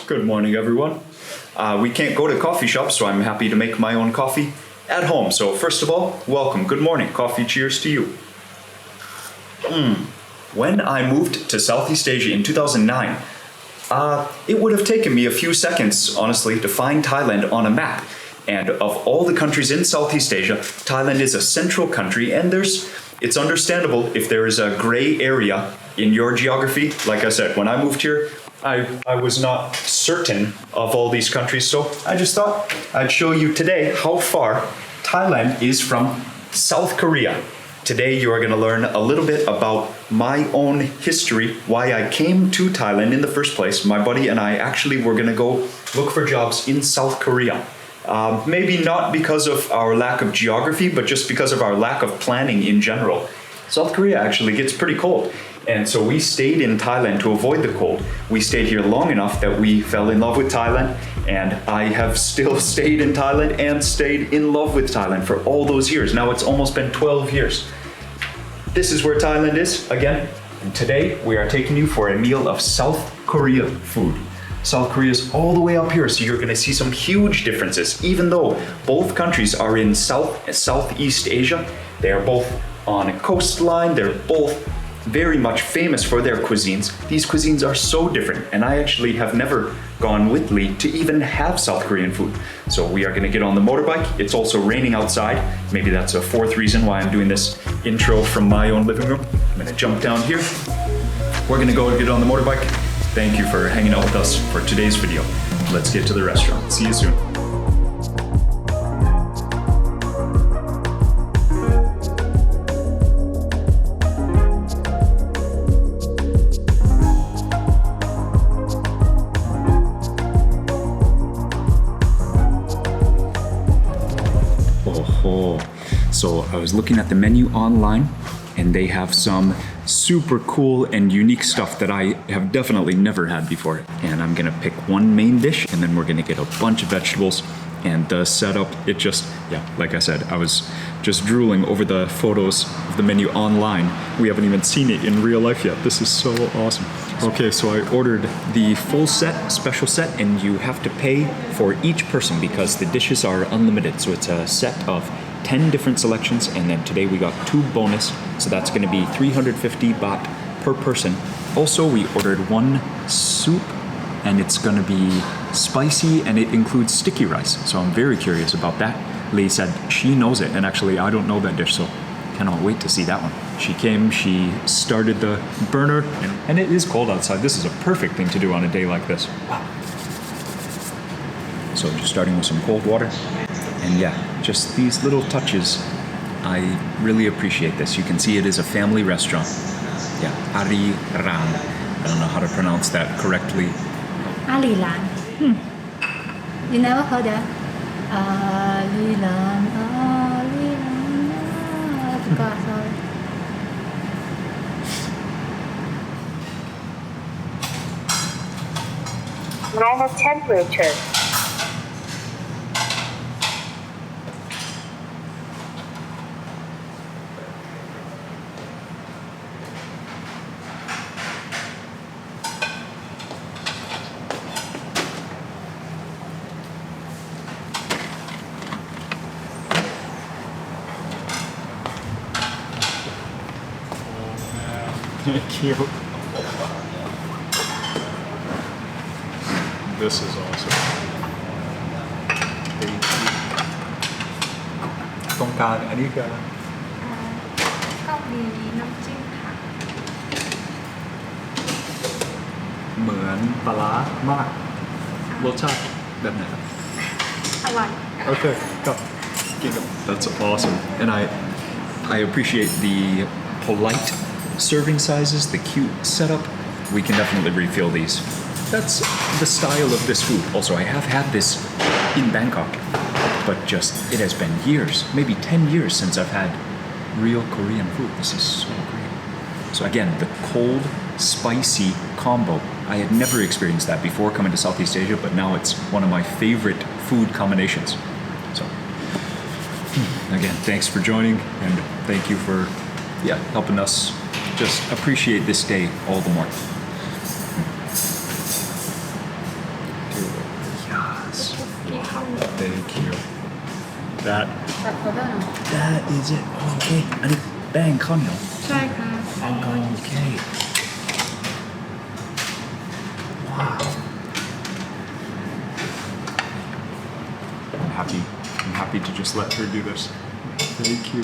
Good morning, everyone. We can't go to coffee shops, so I'm happy to make my own coffee at home. So first of all, welcome. Good morning. Coffee cheers to you. When I moved to Southeast Asia in 2009, it would have taken me a few seconds, honestly, to find Thailand on a map. And of all the countries in Southeast Asia, Thailand is a central country, and it's understandable if there is a gray area in your geography. Like I said, when I moved here, I was not certain of all these countries, so I just thought I'd show you today how far Thailand is from South Korea. Today you are going to learn a little bit about my own history, why I came to Thailand in the first place. My buddy and I actually were going to go look for jobs in South Korea. Maybe not because of our lack of geography, but just because of our lack of planning in general. South Korea actually gets pretty cold. And so we stayed in Thailand to avoid the cold. We stayed here long enough that we fell in love with Thailand, and I have still stayed in Thailand and stayed in love with Thailand for all those years. Now it's almost been 12 years. This is where Thailand is again, and today we are taking you for a meal of South Korea food. South Korea is all the way up here, so you're gonna see some huge differences. Even though both countries are in Southeast Asia, they are both on a coastline, they're both very much famous for their cuisines. These cuisines are so different, and I actually have never gone with Lee to even have South Korean food. So we are gonna get on the motorbike. It's also raining outside. Maybe that's a fourth reason why I'm doing this intro from my own living room. I'm gonna jump down here. We're gonna go and get on the motorbike. Thank you for hanging out with us for today's video. Let's get to the restaurant. See you soon. So I was looking at the menu online, and they have some super cool and unique stuff that I have definitely never had before. And I'm gonna pick one main dish, and then we're gonna get a bunch of vegetables. And the setup, like I said, I was just drooling over the photos of the menu online. We haven't even seen it in real life yet. This is so awesome. Okay, so I ordered the full set, special set, and you have to pay for each person because the dishes are unlimited. So it's a set of 10 different selections, and then today we got 2 bonus, so that's going to be 350 baht per person. Also, we ordered 1 soup, and it's going to be spicy, and it includes sticky rice, so I'm very curious about that. Lee said she knows it, and actually I don't know that dish, so cannot wait to see that one. She came, she started the burner, and it is cold outside. This is a perfect thing to do on a day like this. Wow. So just starting with some cold water. And yeah, just these little touches, I really appreciate this. You can see it is a family restaurant. Yeah, Ari Ran. I don't know how to pronounce that correctly. Ali Lan. You never heard that? Ali Lan, Ali Lan. I forgot, sorry. Normal temperature. Thank you. This is awesome. Thank you. ตรงกลางอันนี้คืออะไร ก็มีน้ำจิ้มค่ะ เหมือนปลาร้ามาก รสชาติแบบไหนครับ อร่อย Okay, go. That's awesome. And I appreciate the polite serving sizes, the cute setup. We can definitely refill these. That's the style of this food. Also, I have had this in Bangkok, but just it has been years, maybe 10 years since I've had real Korean food. This is so great. So again, the cold, spicy combo. I had never experienced that before coming to Southeast Asia, but now it's one of my favorite food combinations. So again, thanks for joining, and thank you for helping us just appreciate this day all the more. Yes. Keep on. Thank you. That ตัดเขาได้หรอ that is it. Okay. อันนี้แป้งข้าวเหนียว ใช่ค่ะ Okay. Wow. I'm happy to just let her do this. Thank you.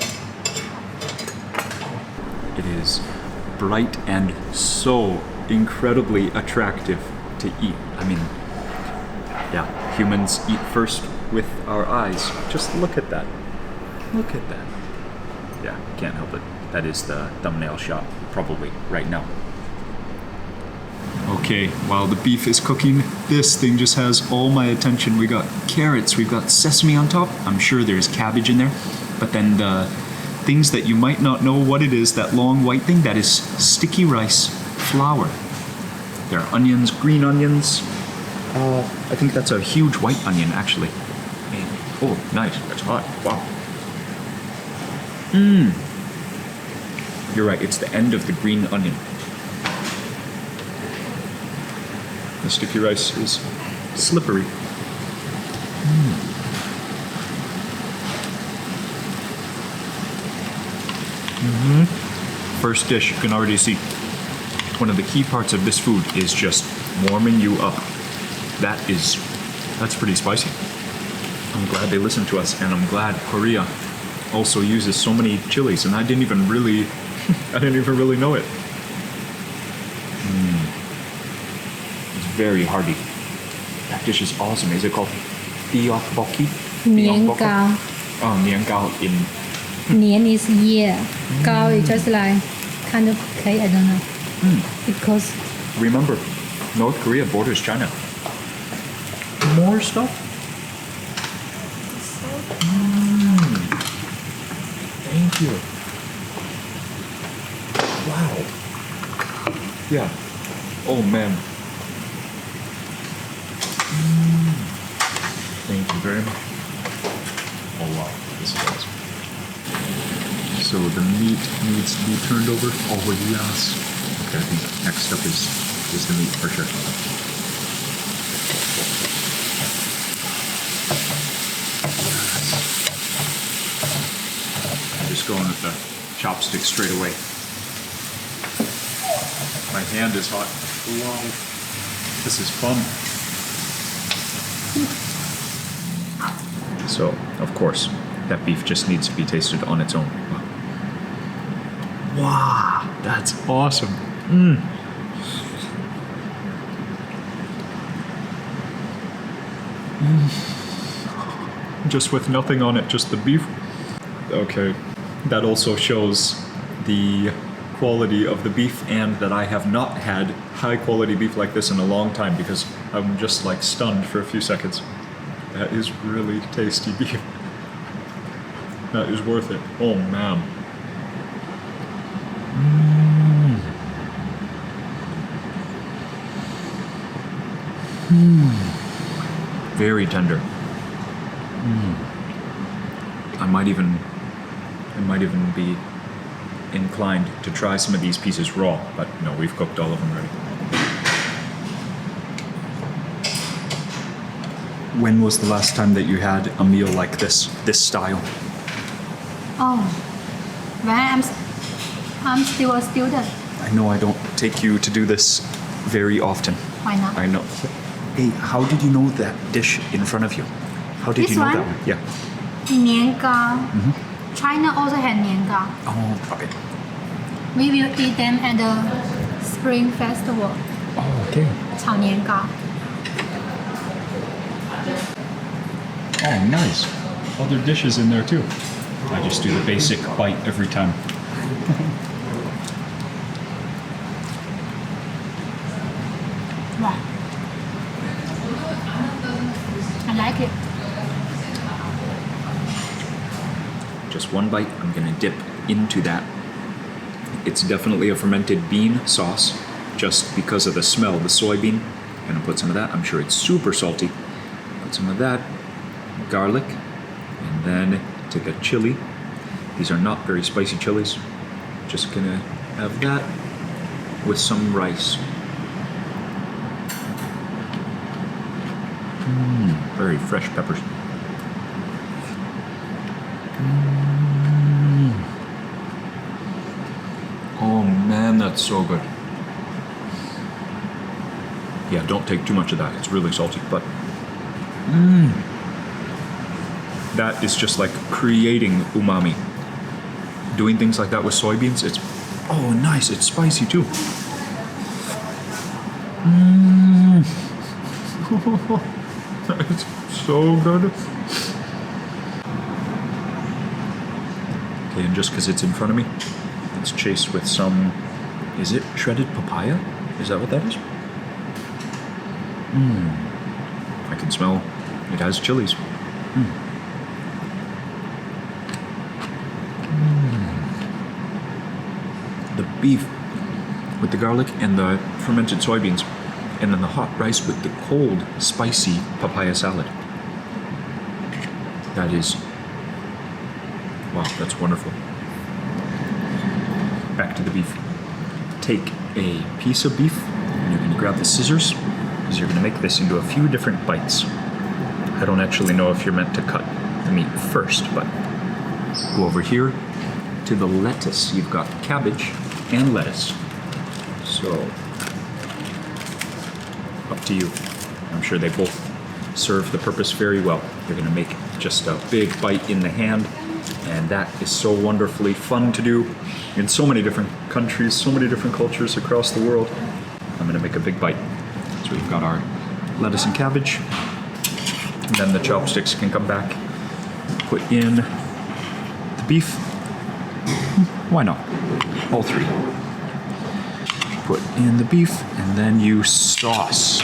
It is bright and so incredibly attractive to eat. I mean, yeah, humans eat first with our eyes. Just look at that. Look at that. Yeah, can't help it. That is the thumbnail shot, probably right now. Okay, while the beef is cooking, this thing just has all my attention. We got carrots, we've got sesame on top. I'm sure there's cabbage in there. But then the things that you might not know what it is, that long white thing, that is sticky rice flour. There are onions, green onions. I think that's a huge white onion, actually. Oh, nice. That's hot. Wow. You're right, it's the end of the green onion. The sticky rice is slippery. First dish, you can already see. One of the key parts of this food is just warming you up. That's pretty spicy. I'm glad they listen to us, and I'm glad Korea also uses so many chilies, and I didn't even really know it. It's very hearty. That dish is awesome. Is it called tteokbokki? Nian gao. Oh, nian gao in Nian is year. Gao is just like kind of clay, I don't know. Because Remember, North Korea borders China. More stuff? Thank you. Wow. Yeah. Oh man. Thank you very much. Oh wow, this is awesome. So the meat needs to be turned over. Oh yes. Okay, I think next up is the meat for sure. I'm just going with the chopstick straight away. My hand is hot. Wow. This is fun. So, of course, that beef just needs to be tasted on its own. Wow, that's awesome. Just with nothing on it, just the beef. Okay, that also shows the quality of the beef, and that I have not had high quality beef like this in a long time, because I'm just like stunned for a few seconds. That is really tasty beef. That is worth it. Oh man. Very tender. I might even be inclined to try some of these pieces raw, but no, we've cooked all of them already. When was the last time that you had a meal like this style? oh, when I'm still a student. I know I don't take you to do this very often. Why not? I know. Hey, how did you know that dish in front of you? How did This you know one? that one? Yeah. Nian gao. China also had nian gao. Oh, okay. We will eat them at the Spring Festival. Oh, okay. 炒年糕. Oh, nice. Other dishes in there too. I just do the basic bite every time. Wow. I like it. Just one bite, I'm gonna dip into that. It's definitely a fermented bean sauce, just because of the smell, the soybean. Gonna put some of that. I'm sure it's super salty. Put some of that, garlic, and then take a chili. These are not very spicy chilies. Just gonna have that with some rice. Very fresh peppers. Oh man, that's so good. Yeah, don't take too much of that. It's really salty, but that is just like creating umami. Doing things like that with soybeans, it's nice. It's spicy too. It's so good. Okay, and just because it's in front of me, it's chased with some, is it shredded papaya? Is that what that is? I can smell, it has chilies. The beef with the garlic and the fermented soybeans, and then the hot rice with the cold, spicy papaya salad. That is, wow, that's wonderful. Back to the beef. Take a piece of beef, and you're going to grab the scissors, because you're going to make this into a few different bites. I don't actually know if you're meant to cut the meat first, but go over here to the lettuce. You've got cabbage and lettuce. So, up to you. I'm sure they both serve the purpose very well. You're going to make just a big bite in the hand, and that is so wonderfully fun to do in so many different countries, so many different cultures across the world. I'm going to make a big bite. So we've got our lettuce and cabbage, and then the chopsticks can come back. Put in the beef. Why not? All three. Put in the beef, and then you sauce.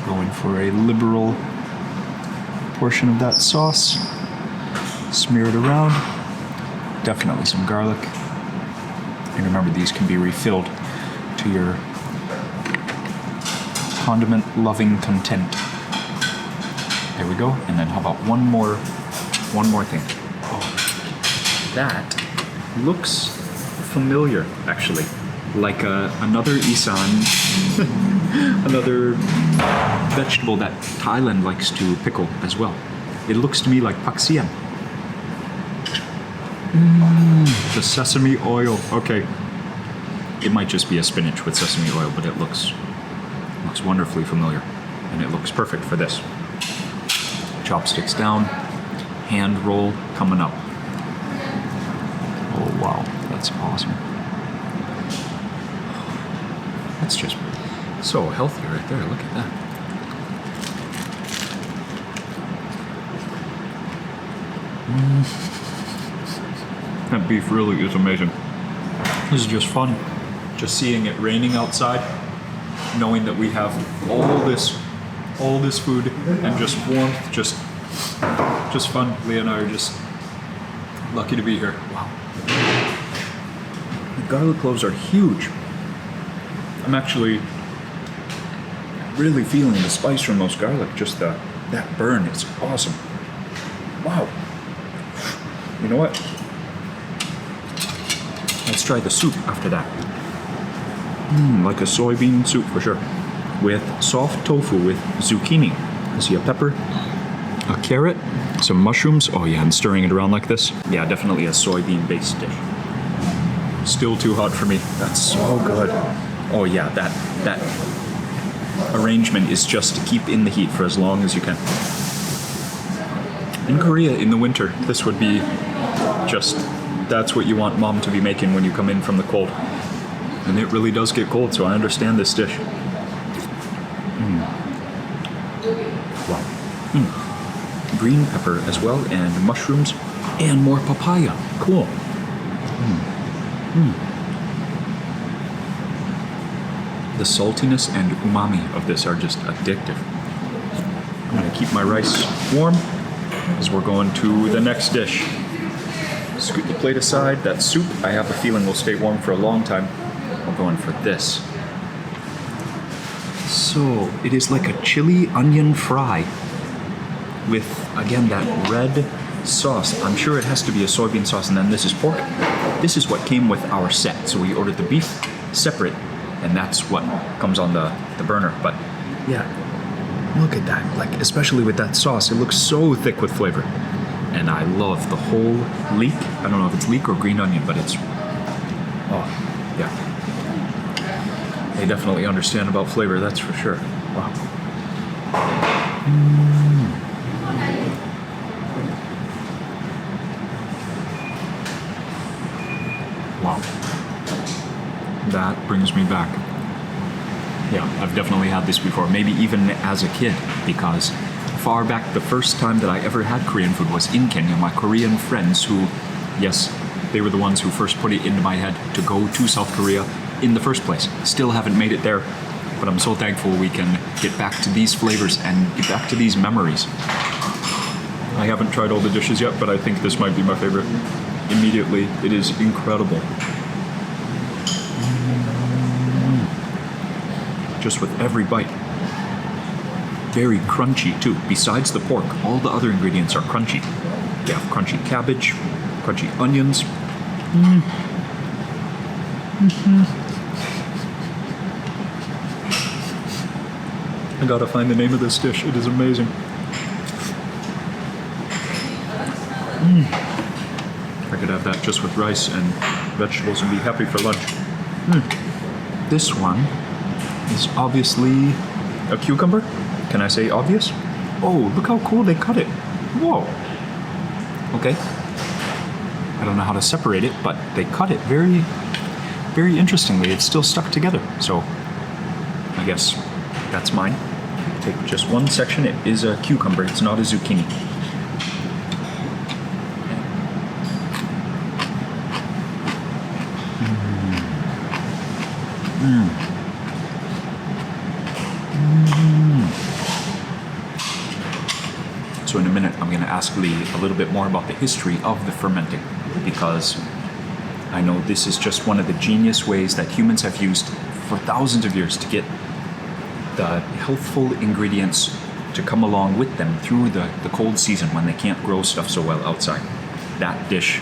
Going for a liberal portion of that sauce. Smear it around. Definitely some garlic. And remember, these can be refilled to your condiment loving content. There we go. And then how about one more thing? Oh, that looks familiar, actually. Like another isan, another vegetable that Thailand likes to pickle as well. It looks to me like paksian. The sesame oil. Okay. It might just be a spinach with sesame oil, but it looks wonderfully familiar. And it looks perfect for this. Chopsticks down, hand roll coming up. Oh wow, that's awesome. That's just so healthy right there. Look at that. That beef really is amazing. This is just fun. Just seeing it raining outside, knowing that we have all this food and just warmth, just fun. Leah and I are just lucky to be here. Wow. The garlic cloves are huge. I'm actually really feeling the spice from those garlic, just that burn. It's awesome. Wow. You know what? Let's try the soup after that. Like a soybean soup for sure. With soft tofu with zucchini. I see a pepper, a carrot, some mushrooms. Oh yeah, and stirring it around like this. Yeah, definitely a soybean-based dish. Still too hot for me. That's so good. Oh yeah, that arrangement is just to keep in the heat for as long as you can. In Korea, in the winter, this would be just, that's what you want mom to be making when you come in from the cold. And it really does get cold, so I understand this dish. Wow. Green pepper as well, and mushrooms, and more papaya. Cool. The saltiness and umami of this are just addictive. I'm gonna keep my rice warm as we're going to the next dish. Scoot the plate aside. That soup, I have a feeling will stay warm for a long time. We're going for this. So, it is like a chili onion fry with, again, that red sauce. I'm sure it has to be a soybean sauce, and then this is pork. This is what came with our set. So we ordered the beef separate, and that's what comes on the burner. But Yeah. Look at that. Like, especially with that sauce, it looks so thick with flavor. And I love the whole leek. I don't know if it's leek or green onion, but it's... Oh, yeah. They definitely understand about flavor, that's for sure. Wow. Wow. That brings me back. Yeah, I've definitely had this before, maybe even as a kid, because far back, the first time that I ever had Korean food was in Kenya. My Korean friends who, yes, they were the ones who first put it into my head to go to South Korea in the first place. Still haven't made it there, but I'm so thankful we can get back to these flavors and get back to these memories. I haven't tried all the dishes yet, but I think this might be my favorite. Immediately, it is incredible. Just with every bite. Very crunchy too. Besides the pork, all the other ingredients are crunchy. You have crunchy cabbage, crunchy onions. I gotta find the name of this dish. It is amazing. I could have that just with rice and vegetables and be happy for lunch. This one is obviously a cucumber. Can I say obvious? Oh, look how cool they cut it. Whoa. Okay. I don't know how to separate it, but they cut it very, very interestingly. It's still stuck together. So I guess that's mine. Take just one section. It is a cucumber. It's not a zucchini. So in a minute, I'm going to ask Lee a little bit more about the history of the fermenting, because I know this is just one of the genius ways that humans have used for thousands of years to get the healthful ingredients to come along with them through the cold season when they can't grow stuff so well outside. That dish,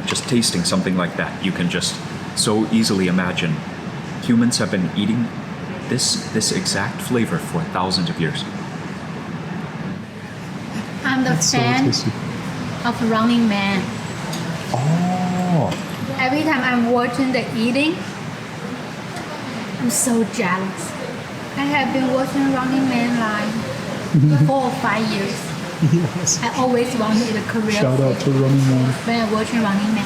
just tasting something like that, you can just so easily imagine humans have been eating this exact flavor for thousands of years. I'm the fan of Running Man. Oh. Every time I'm watching the eating, I'm so jealous. I have been watching Running Man like 4 or 5 years. Yes. I always wanted a career Shout out to Running Man. when I'm watching Running Man.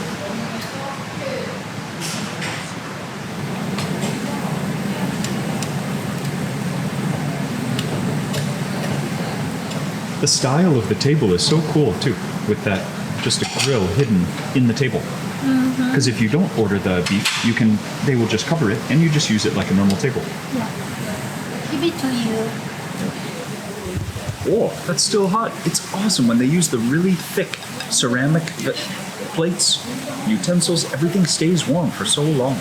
The style of the table is so cool too, with that just a grill hidden in the table. Because if you don't order the beef, they will just cover it and you just use it like a normal table. Yeah. Give it to you. Oh, that's still hot. It's awesome when they use the really thick ceramic plates, utensils, everything stays warm for so long.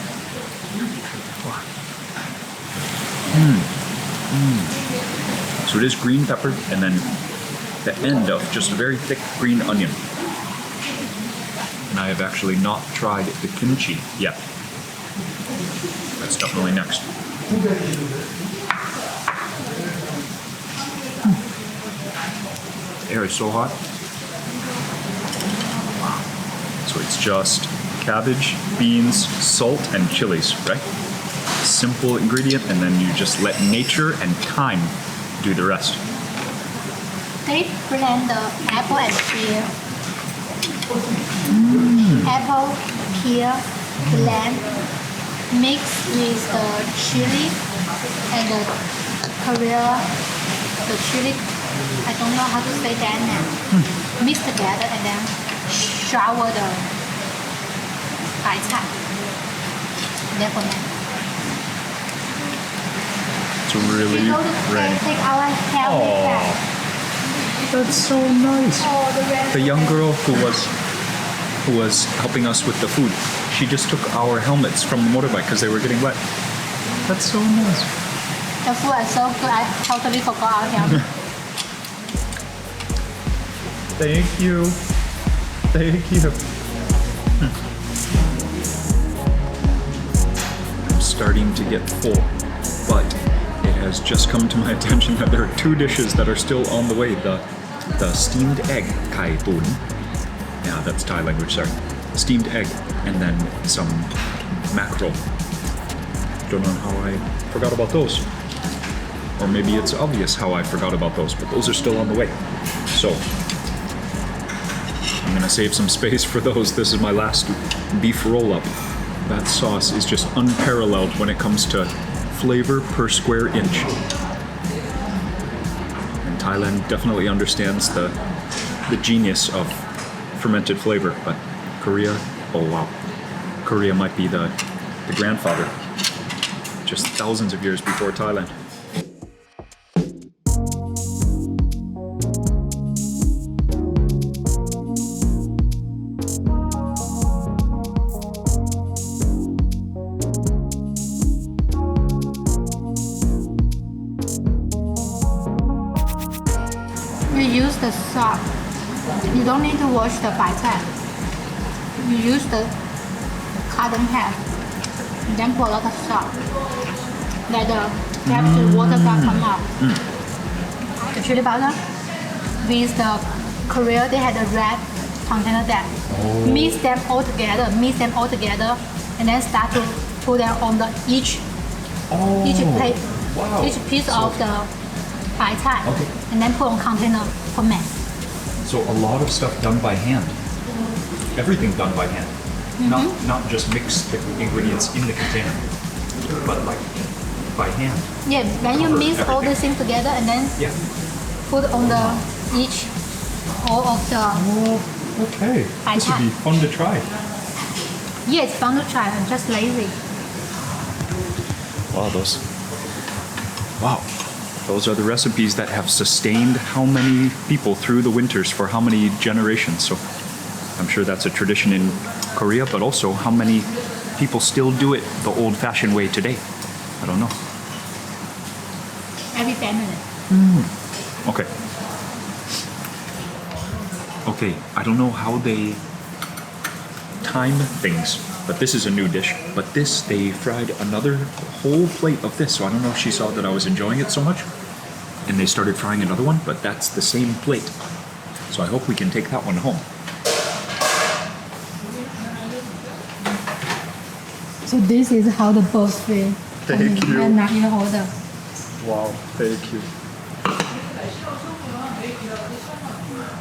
So it is green pepper and then the end of just a very thick green onion. And I have actually not tried the kimchi yet. That's definitely next. The air is so hot. Wow. So it's just cabbage, beans, salt, and chilies, right? Simple ingredient, and then you just let nature and time do the rest. They blend the apple and pear. Apple, pear, blend, mix with the chili and the Korea, the chili. I don't know how to say that now. Mix together and then shower the 白菜. Then ferment. It's really rainy. Take our healthy fat. That's so nice. Oh, the rest. The young girl who was helping us with the food, she just took our helmets from the motorbike because they were getting wet. That's so nice. The food is so good. I totally forgot our helmet. Thank you. Thank you. I'm starting to get full, but it has just come to my attention that there are two dishes that are still on the way. The steamed egg, kai tun. Yeah, that's Thai language, sorry. Steamed egg, and then some mackerel. Don't know how I forgot about those. Or maybe it's obvious how I forgot about those, but those are still on the way. So, I'm gonna save some space for those. This is my last beef roll-up. That sauce is just unparalleled when it comes to flavor per square inch. And Thailand definitely understands the genius of fermented flavor, but Korea, oh wow. Korea might be the grandfather, just thousands of years before Thailand. You use the salt. You don't need to wash the baitai. You use the cotton pad. Then pour a lot of salt. Let the water come out. The chili powder with the Korea, they had a red container that mix them all together, and then start to put them on each plate, each piece of the baitai, Okay. and then put on container for men. So a lot of stuff done by hand. Everything done by hand. Not just mix the ingredients in the container, but like by hand. Yeah, when you Cover mix all everything. these things together and then Yeah. put on all of the. Oh, okay. This would be fun to try. Yeah, it's fun to try. I'm just lazy. Wow. Those are the recipes that have sustained how many people through the winters for how many generations. So I'm sure that's a tradition in Korea, but also how many people still do it the old-fashioned way today. I don't know. Every family. Okay. Okay, I don't know how they time things, but this is a new dish. But this, they fried another whole plate of this, so I don't know if she saw that I was enjoying it so much, and they started frying another one, but that's the same plate. So I hope we can take that one home. So this is how the boss feel. Thank you. And not even order. Wow, thank you.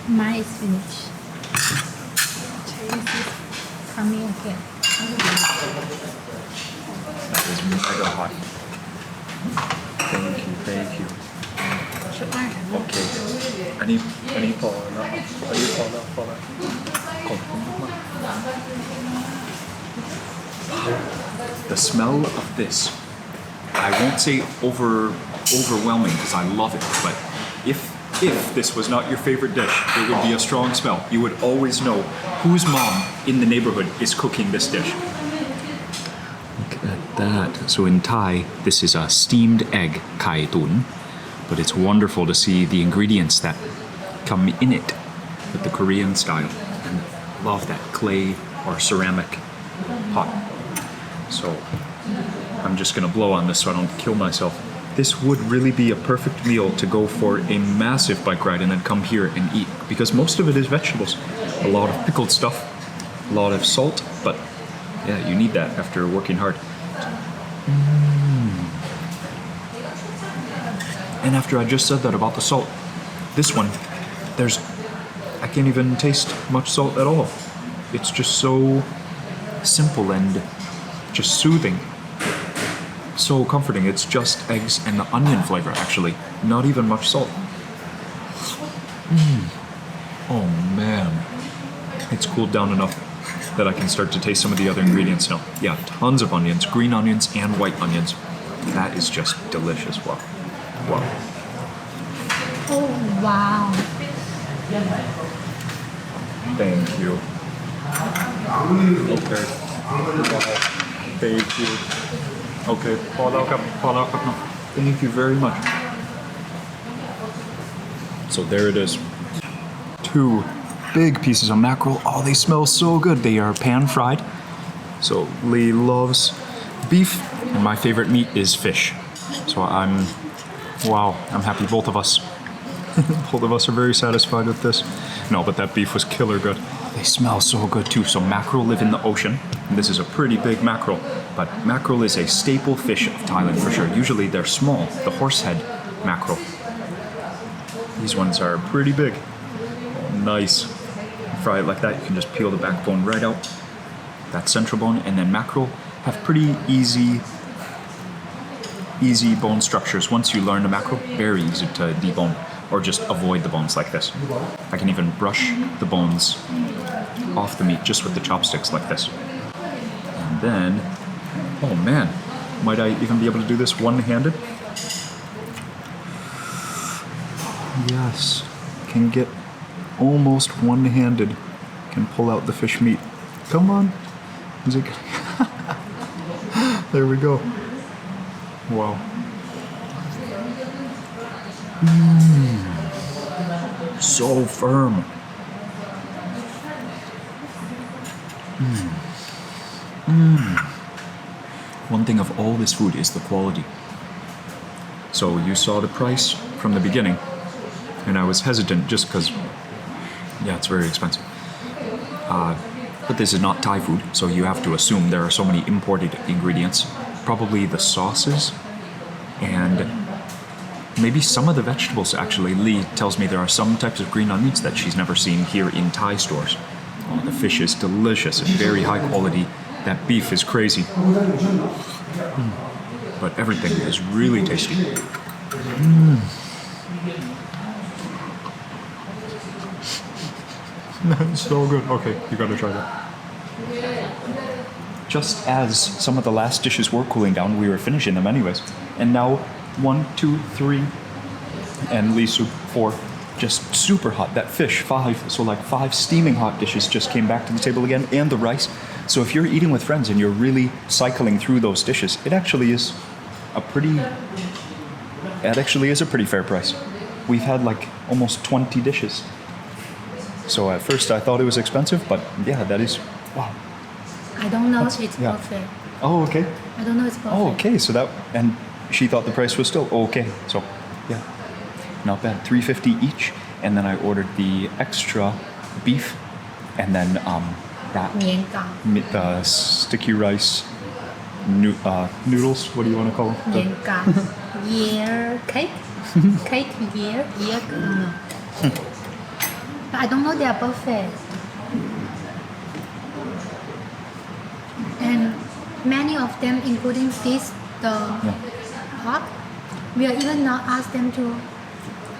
Mine is finished. Cheese is coming again. That is mega hot. Thank you. Okay. อันนี้พอแล้วขอบคุณมาก The smell of this, I won't say overwhelming because I love it, but if this was not your favorite dish, it would be a strong smell. You would always know whose mom in the neighborhood is cooking this dish. Look at that. So in Thai, this is a steamed egg, kai tun, but it's wonderful to see the ingredients that come in it with the Korean style. And love that clay or ceramic pot. So I'm just gonna blow on this so I don't kill myself. This would really be a perfect meal to go for a massive bike ride and then come here and eat, because most of it is vegetables. A lot of pickled stuff, a lot of salt, but yeah, you need that after working hard. And after I just said that about the salt, this one, I can't even taste much salt at all. It's just so simple and just soothing. So comforting. It's just eggs and the onion flavor, actually. Not even much salt. Oh man. It's cooled down enough that I can start to taste some of the other ingredients now. Yeah, tons of onions, green onions and white onions. That is just delicious. Wow. Wow. Oh wow. Thank you. Okay. Wow. Thank you. Okay. Thank you very much. So there it is. 2 big pieces of mackerel. Oh, they smell so good. They are pan fried. So Lee loves beef, and my favorite meat is fish. So I'm Wow, I'm happy both of us. Both of us are very satisfied with this. No, but that beef was killer good. They smell so good too. So mackerel live in the ocean. And this is a pretty big mackerel. But mackerel is a staple fish of Thailand for sure. Usually they're small, the horsehead mackerel. These ones are pretty big. Nice. Fry it like that. You can just peel the backbone right out. That central bone. And then mackerel have pretty easy bone structures. Once you learn the mackerel, very easy to debone or just avoid the bones like this. I can even brush the bones off the meat just with the chopsticks like this. And then, oh man, might I even be able to do this one-handed? Yes, can get almost one-handed. Can pull out the fish meat. Come on. Is it? There we go. Wow. So firm. One thing of all this food is the quality. So you saw the price from the beginning, and I was hesitant just because, yeah, it's very expensive. But this is not Thai food, so you have to assume there are so many imported ingredients. Probably the sauces and maybe some of the vegetables. Actually, Lee tells me there are some types of green onions that she's never seen here in Thai stores. Oh, the fish is delicious and very high quality. That beef is crazy. But everything is really tasty. That's so good. Okay, you gotta try that. Just as some of the last dishes were cooling down, we were finishing them anyways. And now 1, 2, 3, and Lee soup 4, just super hot. That fish 5, so like 5 steaming hot dishes just came back to the table again, and the rice. So if you're eating with friends and you're really cycling through those dishes, it actually is a pretty fair price. We've had like almost 20 dishes. So at first I thought it was expensive, but yeah, that is, wow. I don't know That's- it's yeah. buffet. Oh, okay. I don't know it's buffet. Oh, okay. So that, and she thought the price was still okay. So, yeah, not bad. $3.50 each, and then I ordered the extra beef, and then that the sticky rice noodles. What do you want to call them? Miễn cá. Year cake. Cake year. No. But I don't know they are buffet. And many of them, including this, the hot, we are even not ask them to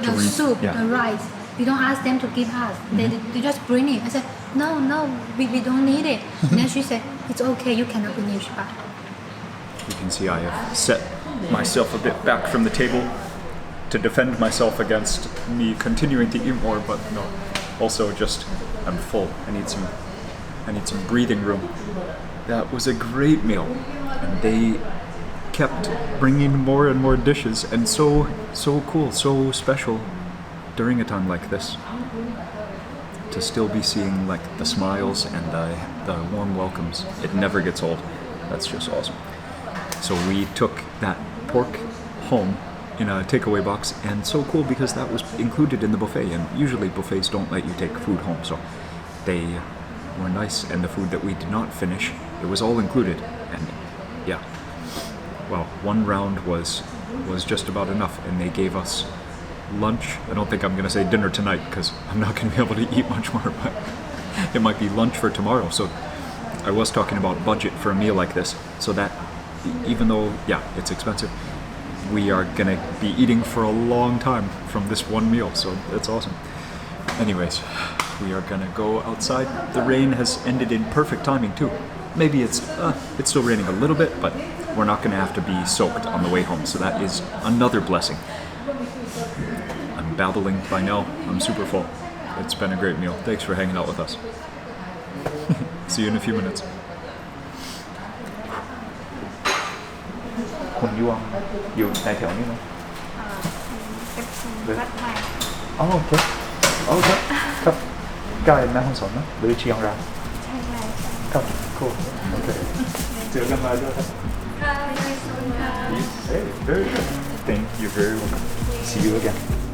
the soup, the rice. We don't ask them to give us. They just bring it. I said, no, we don't need it. And then she said, it's okay, you cannot finish. But You can see I have set myself a bit back from the table to defend myself against me continuing to eat more, but no. Also, just I'm full. I need some breathing room. That was a great meal, and they kept bringing more and more dishes, and so cool, so special during a time like this to still be seeing like the smiles and the warm welcomes. It never gets old. That's just awesome. So we took that pork home in a takeaway box, and so cool because that was included in the buffet, and usually buffets don't let you take food home, so they were nice. And the food that we did not finish, it was all included, and yeah, well, one round was just about enough, and they gave us lunch. I don't think I'm going to say dinner tonight because I'm not going to be able to eat much more, but it might be lunch for tomorrow. So I was talking about budget for a meal like this, so that even though, yeah, it's expensive, we are going to be eating for a long time from this one meal, so that's awesome. Anyways, we are going to go outside. The rain has ended in perfect timing too. Maybe it's still raining a little bit, but we're not going to have to be soaked on the way home, so that is another blessing. I'm babbling by now. I'm super full. It's been a great meal. Thanks for hanging out with us. See you in a few minutes. Hùng Du không? Dù tại Thiệu như không? Oh, okay. Okay. ครับใกล้แม่ฮ่องสอนนะหรือเชียงรายครับ cool. Okay. เจอกันมาด้วยครับ Hey, very good. Thank you very much. See you again.